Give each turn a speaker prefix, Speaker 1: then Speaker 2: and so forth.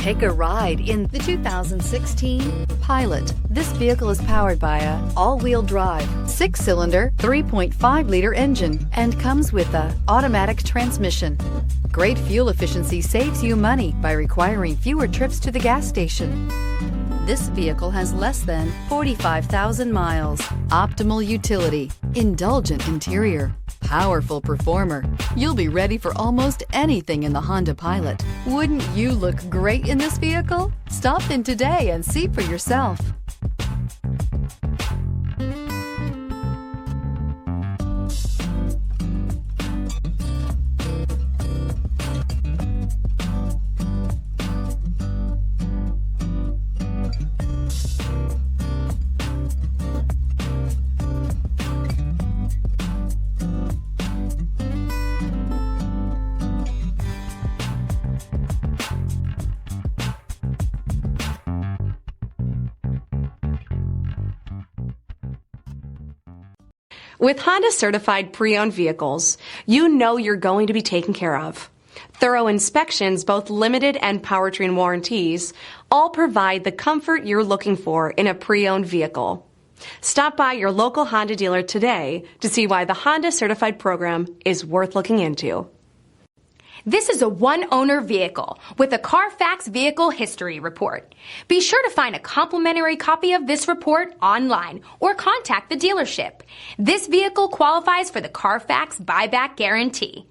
Speaker 1: Take a ride in the 2016 Pilot. This vehicle is powered by a all-wheel drive, 6-cylinder, 3.5-liter engine and comes with a automatic transmission. Great fuel efficiency saves you money by requiring fewer trips to the gas station. This vehicle has less than 45,000 miles. Optimal utility, indulgent interior, powerful performer. You'll be ready for almost anything in the Honda Pilot. Wouldn't you look great in this vehicle? Stop in today and see for yourself.
Speaker 2: With Honda certified pre-owned vehicles, you know you're going to be taken care of. Thorough inspections, both limited and powertrain warranties, all provide the comfort you're looking for in a pre-owned vehicle. Stop by your local Honda dealer today to see why the Honda certified program is worth looking into.
Speaker 3: This is a one-owner vehicle with a Carfax Vehicle History Report. Be sure to find a complimentary copy of this report online or contact the dealership. This vehicle qualifies for the Carfax Buyback Guarantee.